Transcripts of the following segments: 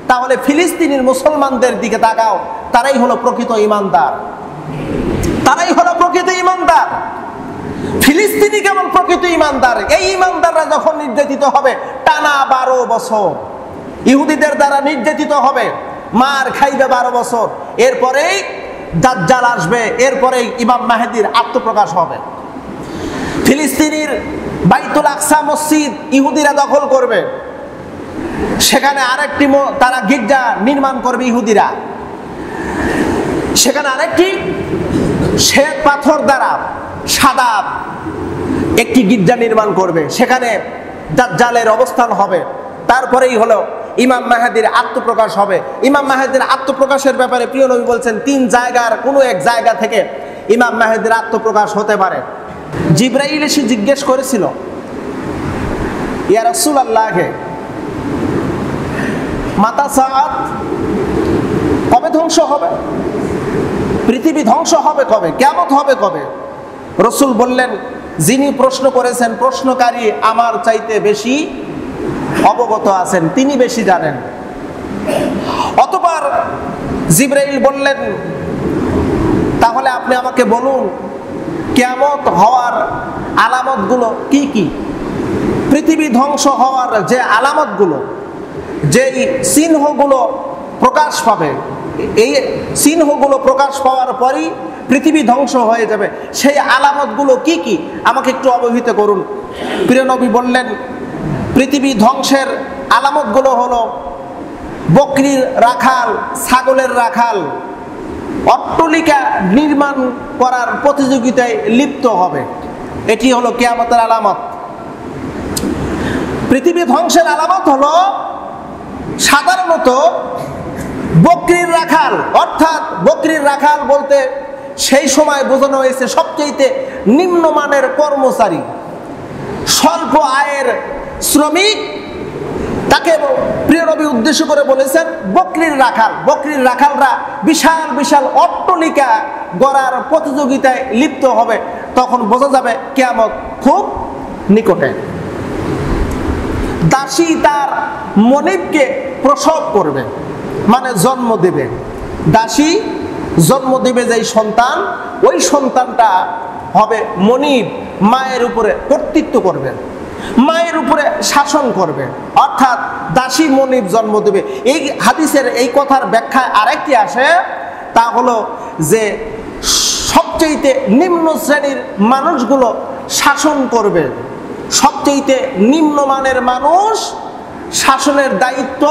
তাহলে ফিলিস্তিনের মুসলমানদের দিকে তাকাও, তারাই হলো প্রকৃত ঈমানদার, তারাই হলো প্রকৃত ঈমানদার। ফিলিস্তিনি কেমন প্রকৃত ঈমানদার? এই ঈমানদাররা যখন নির্যাতিত হবে টানা 12 বছর, ইহুদিদের দ্বারা নির্যাতিত হবে, মার খাইবে 12 বছর, এরপরেই দাজ্জাল আসবে, এরপরেই ইমাম মাহদীর আত্মপ্রকাশ হবে। ফিলিস্তিনের বাইতুল আকসা মসজিদ ইহুদিরা দখল করবে, সেখানে আরেকটি তারা গির্জা নির্মাণ করবে ইহুদিরা, সেখানে আরেকটি শ্বেত পাথর দ্বারা সাদা একটি গির্জা নির্মাণ করবে, সেখানে দাজ্জালের অবস্থান হবে। তারপরেই হলো ইমাম মাহদীর আত্মপ্রকাশ হবে। ইমাম মাহদীর আত্মপ্রকাশের ব্যাপারে প্রিয় নবী বলছেন 3 জায়গার কোনো এক জায়গা থেকে ইমাম মাহদীর আত্মপ্রকাশ হতে পারে। জিবরাইল এসে জিজ্ঞেস করেছিল, ইয়া রাসূলুল্লাহ, মাতা সাআত, কবে ধ্বংস হবে? পৃথিবী ধ্বংস হবে কবে? কিয়ামত হবে কবে? রাসূল বললেন, যিনি প্রশ্ন করেছেন প্রশ্নকারী আমার চাইতে বেশি অবগত আছেন, তিনি বেশি জানেন। অতঃপর জিবরাইল বললেন, তাহলে আপনি আমাকে বলুন কিয়ামত হওয়ার আলামতগুলো কি কি? পৃথিবী ধ্বংস হওয়ার যে আলামতগুলো, যেই চিহ্নগুলো প্রকাশ পাবে, এই চিহ্নগুলো প্রকাশ পাওয়ার পরই পৃথিবী ধ্বংস হয়ে যাবে, সেই আলামতগুলো কি কি আমাকে একটু অবহিত করুন। প্রিয় নবী বললেন, পৃথিবী ধ্বংসের আলামতগুলো হলো বকরির রাখাল, ছাগলের রাখাল অট্টালিকা নির্মাণ করার প্রতিযোগিতায় লিপ্ত হবে, এটি হলো কিয়ামতের আলামত। পৃথিবী ধ্বংসের আলামত হলো সাধারণত বকরির রাখাল, অর্থাৎ বকরির রাখাল বলতে সেই সময় বোঝানো হয়েছে সবচেয়ে নিম্নমানের কর্মচারী, স্বল্প আয়ের শ্রমিক, তাকে প্রিয় নবী উদ্দেশ্য করে বলেছেন বকরির রাখাল। বকরির রাখালরা বিশাল বিশাল অট্টালিকা গড়ার প্রতিযোগিতায় লিপ্ত হবে, তখন বোঝা যাবে কিয়ামত খুব নিকটে। দাসী তার মনিবকে প্রসব করবে, মানে জন্ম দেবে। দাসী জন্ম দেবে যেই সন্তান, ওই সন্তানটা হবে মনিব, মায়ের উপরে কর্তৃত্ব করবে, মায়ের উপরে শাসন করবে, অর্থাৎ দাসী মনিব জন্ম দেবে। এই হাদিসের এই কথার ব্যাখ্যায় আরেকটি আসে, তা হলো যে সবচেয়ে নিম্ন শ্রেণীর মানুষগুলো শাসন করবে, সবচেয়ে নিম্নমানের মানুষ শাসনের দায়িত্ব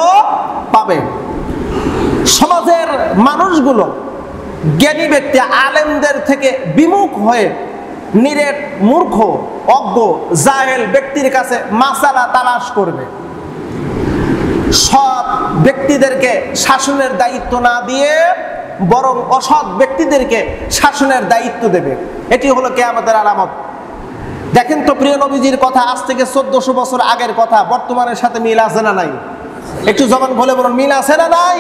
পাবে। সমাজের মানুষগুলো জ্ঞানী ব্যক্তি আলেমদের থেকে বিমুখ হয়ে নিরেট মূর্খ অজ্ঞ জাহেল ব্যক্তির কাছে মাসালা তালাশ করবে, সৎ ব্যক্তিদেরকে শাসনের দায়িত্ব না দিয়ে বরং অসৎ ব্যক্তিদেরকে শাসনের দায়িত্ব দেবে। এটি হলো কিয়ামতের আলামত। দেখেন তো প্রিয় নবীজির কথা আজ থেকে 1400 বছর আগের কথা বর্তমানের সাথে মিল আছে না নাই? একটু জবান বলে বলুন, মিল আছে না নাই?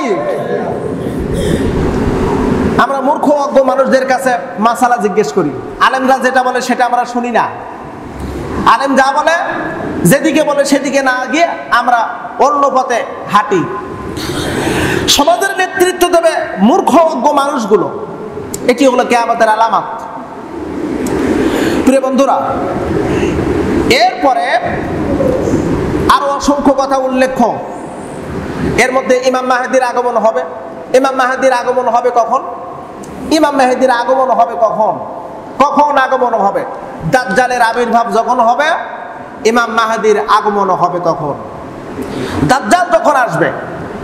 আমরা মূর্খ অজ্ঞ মানুষদের কাছে মাসালা জিজ্ঞেস করি, আলেমরা যেটা বলে সেটা আমরা শুনি না। আলেম যা বলে, যেদিকে বলে সেদিকে না গিয়ে আমরা অন্য পথে হাঁটি। সমাজের নেতৃত্ব দেবে মূর্খ অজ্ঞ মানুষগুলো, এটি হলো কিয়ামতের আলামত। প্রিয় বন্ধুরা, এরপরে আরো অসংখ্য কথা উল্লেখ্য। এর মধ্যে ইমাম মাহদীর আগমন হবে। ইমাম মাহদীর আগমন হবে কখন? ইমাম মাহদীর আগমন হবে কখন? কখন আগমন হবে? দাজ্জালের আবির্ভাব যখন হবে, ইমাম মাহদীর আগমন হবে তখন। দাজ্জাল যখন আসবে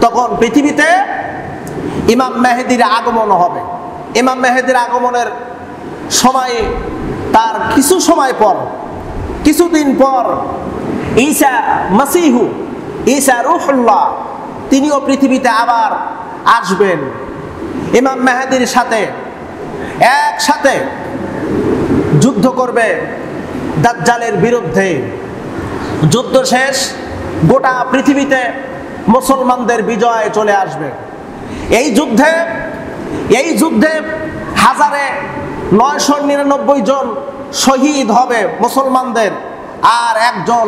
তখন পৃথিবীতে ইমাম মাহদীর আগমন হবে। ইমাম মাহদীর আগমনের সময়, তার কিছু সময় পর, কিছুদিন পর ঈসা মাসিহু, ঈসা রূহুল্লাহ, তিনিও পৃথিবীতে আবার আসবেন। ইমাম মাহদীর সাথে একসাথে যুদ্ধ করবে দাজ্জালের বিরুদ্ধে। যুদ্ধ শেষ, গোটা পৃথিবীতে মুসলমানদের বিজয় চলে আসবে। এই যুদ্ধে 1999 জন শহীদ হবে মুসলমানদের, আর একজন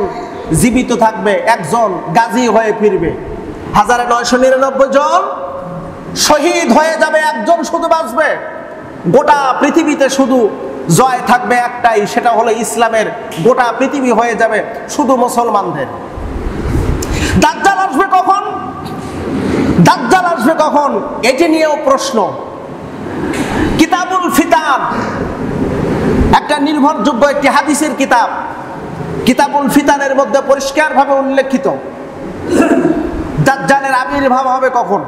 জীবিত থাকবে, একজন গাজী হয়ে ফিরবে। 1999 জন শহীদ হয়ে যাবে, একজন শুধু বাঁচবে। গোটা পৃথিবীতে শুধু জয় থাকবে একটাই, সেটা হলো ইসলামের। গোটা পৃথিবী হয়ে যাবে শুধু মুসলমানদের। দাজ্জাল আসবে কখন? দাজ্জাল আসবে কখন এটি নিয়েও প্রশ্ন। কিতাবুল ফিতান একটা নির্ভরযোগ্য একটি হাদিসের কিতাব। কিতাবুল ফিতানের মধ্যে পরিষ্কারভাবে উল্লেখিত দাজ্জালের আবির্ভাব হবে কখন।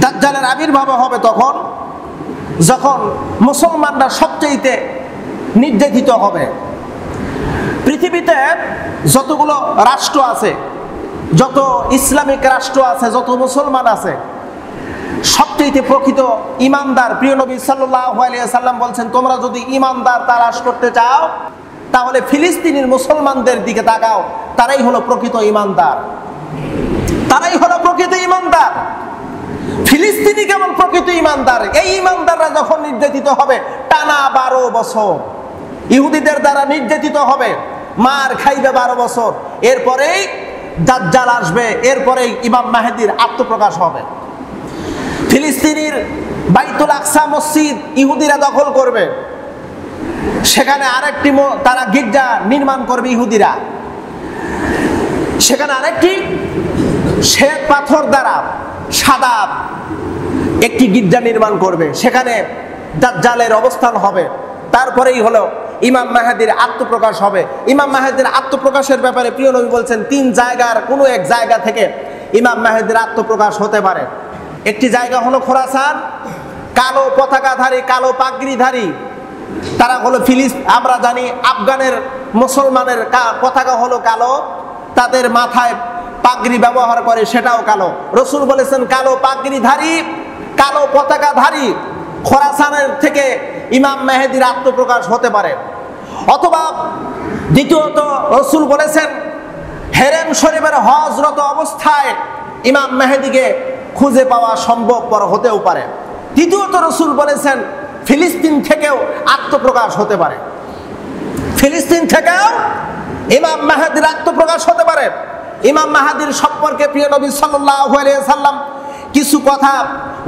দাজ্জালের আবির্ভাব হবে তখন যখন মুসলমানরা সবচেয়ে নির্যাতিত হবে। পৃথিবীতে যতগুলো রাষ্ট্র আছে, যত ইসলামিক রাষ্ট্র আছে, যত মুসলমান আছে, সবচেয়ে প্রকৃত ইমানদার প্রিয় নবী সাল্লাল্লাহু আলাইহি ওয়াসাল্লাম বলছেন, তোমরা যদি ইমানদার তালাশ করতে চাও তাহলে ফিলিস্তিনের মুসলমানদের দিকে তাকাও, তারাই হলো প্রকৃত ইমানদার। তারাই হলো প্রকৃত ইমানদার। ফিলিস্তিনি কেমন প্রকৃত ইমানদার? এই ইমানদাররা যখন নির্যাতিত হবে টানা 12 বছর, ইহুদিদের দ্বারা নির্যাতিত হবে, মার খাইবে 12 বছর, এরপরেই দাজ্জাল আসবে, এরপরেই ইমাম মাহদীর আত্মপ্রকাশ হবে। ফিলিস্তিনের বাইতুল আকসা মসজিদ ইহুদিরা দখল করবে, সেখানে আরেকটি তারা গির্জা নির্মাণ করবে ইহুদিরা। সেখানে আরেকটি শ্বেত পাথর দ্বারা সাদা একটি গির্জা নির্মাণ করবে, সেখানে দাজ্জালের অবস্থান হবে। তারপরেই হলো ইমাম মাহদীর আত্মপ্রকাশ হবে। ইমাম মাহদীর আত্মপ্রকাশের ব্যাপারে প্রিয় নবী বলছেন 3 জায়গার কোনো এক জায়গা থেকে ইমাম মাহদীর আত্মপ্রকাশ হতে পারে। একটি জায়গা হলো খোরাসান, কালো পতাকাধারী, কালো পাগড়িধারী, তারা হলো আমরা জানি আফগানের মুসলমানের পতাকা হলো কালো, তাদের মাথায় পাগড়ি ব্যবহার করে সেটাও কালো। রসুল বলেছেন কালো পাগড়িধারী, কালো পতাকাধারী খোরাসানের থেকে ইমাম মেহেদীর আত্মপ্রকাশ হতে পারে। অথবা দ্বিতীয়ত রসুল বলেছেন হেরেম শরীফের হজরত অবস্থায় ইমাম মেহেদীকে খুঁজে পাওয়া সম্ভবপর হতেও পারে। তৃতীয়ত রসুল বলেছেন ফিলিস্তিন থেকেও আত্মপ্রকাশ হতে পারে। ফিলিস্তিন থেকেও ইমাম মাহদীর আত্মপ্রকাশ হতে পারে। ইমাম মাহদীর সম্পর্কে প্রিয় নবী সাল্লাল্লাহু আলাইহি সাল্লাম কিছু কথা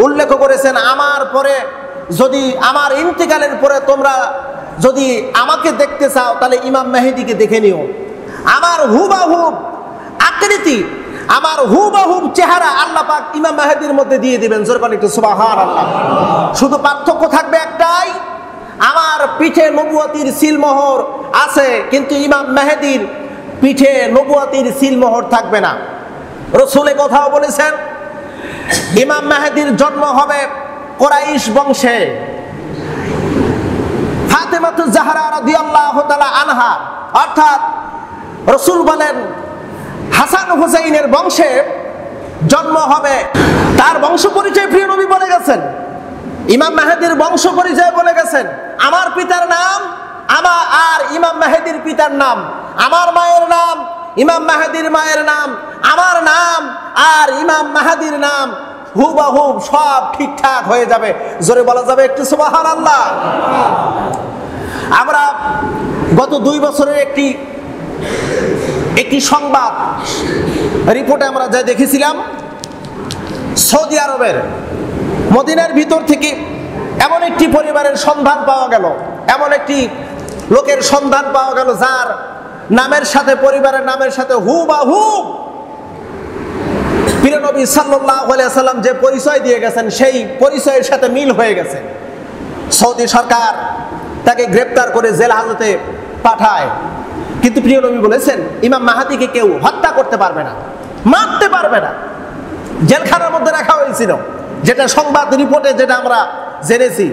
উল্লেখ করেছেন। আমার পরে যদি, আমার ইন্তেকালের পরে তোমরা যদি আমাকে দেখতে চাও তাহলে ইমাম মেহেদীকে দেখে নিও। আমার হুবাহুব আকৃতি, আমার হুবাহুব চেহারা আল্লাহ পাক ইমাম মেহেদীর মধ্যে দিয়ে দিবেন। জোরে বলেন একটু সুবহানাল্লাহ। শুধু পার্থক্য থাকবে একটাই, আমার পিঠে নবুয়তির সিলমোহর আছে, কিন্তু ইমাম মেহেদীর পিঠে নবুয়তির সিলমোহর থাকবে না। রাসূল কথাও বলেছেন ইমাম মেহেদীর জন্ম হবে কুরাইশ বংশে, ফাতেমাতুজ জাহরা রাদিয়াল্লাহু তাআলা আনহা, অর্থাৎ রাসূল বলেন হাসান হুসাইনের বংশে জন্ম হবে। তার বংশ পরিচয় প্রিয় নবী বলে গেছেন, ইমাম মেহেদীর বংশ পরিচয় বলে গেছেন। আমার পিতার নাম আর ইমাম মেহেদীর পিতার নাম, আমার মায়ের নাম, ইমাম মেহেদীর মায়ের নাম, আমার নাম আর ইমাম মেহেদীর নাম হুবহুব সব ঠিকঠাক হয়ে যাবে। জোরে বলা যাবে একটু সুবহানাল্লাহ। আমরা গত 2 বছরের একটি সংবাদ রিপোর্টে আমরা যা দেখেছিলাম, সৌদি আরবের মদিনার ভিতর থেকে এমন একটি পরিবারের সন্ধান পাওয়া গেল, এমন একটি লোকের সন্ধান পাওয়া গেল যার নামের সাথে, পরিবারের নামের সাথে হুবহুব প্রিয় নবী সাল্লাল্লাহু আলাইহি সাল্লাম যে পরিচয় দিয়ে গেছেন সেই পরিচয়ের সাথে মিল হয়ে গেছে। সৌদি সরকার তাকে গ্রেপ্তার করে জেল হাজতে পাঠায়। কিন্তু প্রিয় নবী বলেছেন ইমাম মাহদীকে কেউ হত্যা করতে পারবে না, মারতে পারবে না। জেলখানার মধ্যে রাখা হয়েছিল, যেটা সংবাদ রিপোর্টে যেটা আমরা জেনেছি।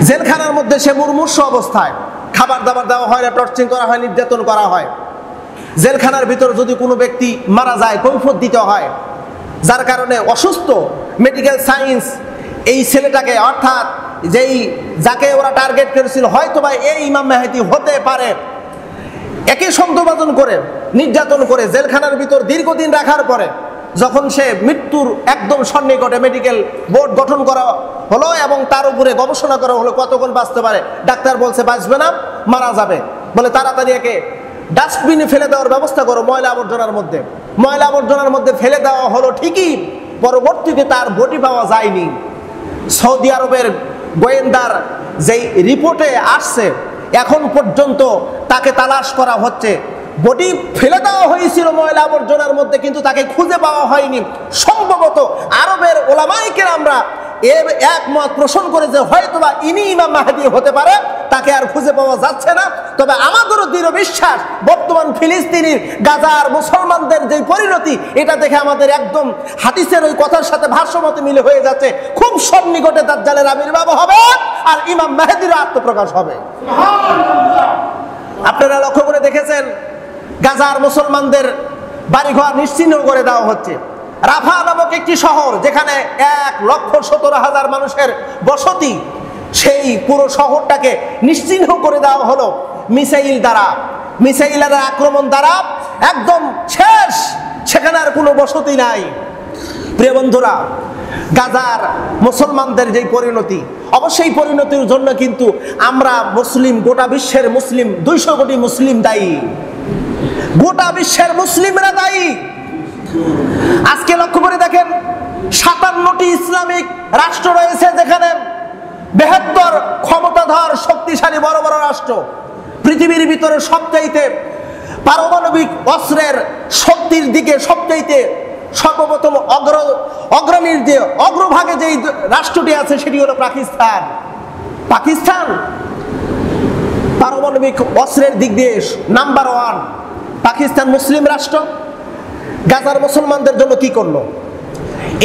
জেলখানার মধ্যে সে মুমূর্ষ অবস্থায়, খাবার দাবার দেওয়া হয় না, টর্চারিং করা হয়, নির্যাতন করা হয়। জেলখানার ভিতর যদি কোনো ব্যক্তি মারা যায় কৈফিয়ত দিতে হয়, যার কারণে অসুস্থ। মেডিকেল সায়েন্স এই ছেলেটাকে, অর্থাৎ যাকে ওরা টার্গেট করেছিল হয়তোবা এই ইমাম মেহেদী হতে পারে, একে সন্দেহভাজন করে নির্যাতন করে জেলখানার ভিতর দীর্ঘদিন রাখার পরে যখন সে মৃত্যুর একদম সন্নিকটে মেডিকেল বোর্ড গঠন করা হলো এবং তার উপরে গবেষণা করা হলো কতক্ষণ বাঁচতে পারে। ডাক্তার বলছে বাঁচবে না, মারা যাবে। বলে তাড়াতাড়ি একে ডাস্টবিনে ফেলে দেওয়ার ব্যবস্থা করো, ময়লা আবর্জনার মধ্যে। ময়লা আবর্জনার মধ্যে ফেলে দেওয়া হলো ঠিকই, পরবর্তীতে তার বডি পাওয়া যায়নি। সৌদি আরবের গোয়েন্দার যেই রিপোর্টে আসছে, এখন পর্যন্ত তাকে তালাশ করা হচ্ছে। বডি ফেলে দেওয়া হয়েছিল ময়লা আবর্জনার মধ্যে, কিন্তু তাকে খুঁজে পাওয়া হয়নি। সম্ভবত আরবের ওলামায়ে কেরামরা একমত পোষণ করে যে হয়তোবা ইনি ইমাম মাহদী হতে পারে, তাকে আর খুঁজে পাওয়া যাচ্ছে না। তবে আমাদেরও দৃঢ় বিশ্বাস, বর্তমান ফিলিস্তিনির গাজার মুসলমানদের যে পরিণতি, এটা দেখে আমাদের একদম হাদিসের ওই কথার সাথে ভাষ্যমতে মিলে হয়ে যাচ্ছে। খুব সন্নিকটে দাজ্জালের আবির্ভাব হবে আর ইমাম মাহদীর আত্মপ্রকাশ হবে। আপনারা লক্ষ্য করে দেখেছেন, গাজার মুসলমানদের বাড়িঘর নিশ্চিহ্ন করে দেওয়া হচ্ছে। রাফা নামক একটি শহর, যেখানে 1,17,000 মানুষের বসতি, সেই পুরো শহরটাকে নিশ্চিহ্ন করে দেওয়া হলো মিসাইল দ্বারা, মিসাইলের আক্রমণ দ্বারা একদম শেষ। সেখানে আর কোনো বসতি নাই। প্রিয় বন্ধুরা, গাজার মুসলমানদের যে পরিণতি, অবশ্যই পরিণতির জন্য কিন্তু আমরা মুসলিম, গোটা বিশ্বের মুসলিম 200 কোটি মুসলিম দায়ী। গোটা বিশ্বের মুসলিমরা দায়ী। আজকে লক্ষ্য করে দেখেন, 57টি ইসলামিক রাষ্ট্র রয়েছে, যেখানে 72 ক্ষমতাধর শক্তিশালী বড় বড় রাষ্ট্র। পৃথিবীর ভিতরে সবচাইতে পারমাণবিক অস্ত্রের শক্তির দিকে সবচাইতে সর্বপ্রথম অগ্রণীর যে অগ্রভাগে যেই রাষ্ট্রটি আছে, সেটি হলো পাকিস্তান। পাকিস্তান পারমাণবিক অস্ত্রের দিক দিয়ে নাম্বার 1। পাকিস্তান মুসলিম রাষ্ট্র। গাজার মুসলমানদের জন্য কি করলো?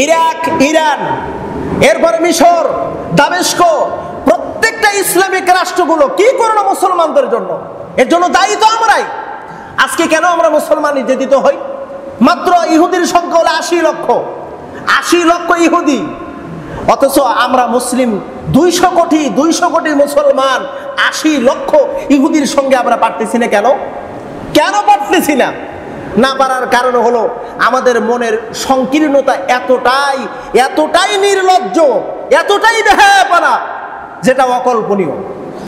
ইরাক, ইরান, এরপরে মিশর, দামেস্ক, প্রত্যেকটা ইসলামিক রাষ্ট্রগুলো কি করলো মুসলমানদের জন্য? এর জন্য দায়ী তো আমরাই। আজকে কেন আমরা মুসলমান নির্যাতিত হই? মাত্র ইহুদির সংখ্যা হলো 80 লক্ষ, 80 লক্ষ ইহুদি, অথচ আমরা মুসলিম 200 কোটি মুসলমান, 80 লক্ষ ইহুদির সঙ্গে আমরা পারতেছি না। কেন কেন পারতেছি না? না পারার কারণ হলো আমাদের মনের সংকীর্ণতা এতটাই নির্লজ্জ, এতটাই বেহায়াপনা, যেটা অকল্পনীয়।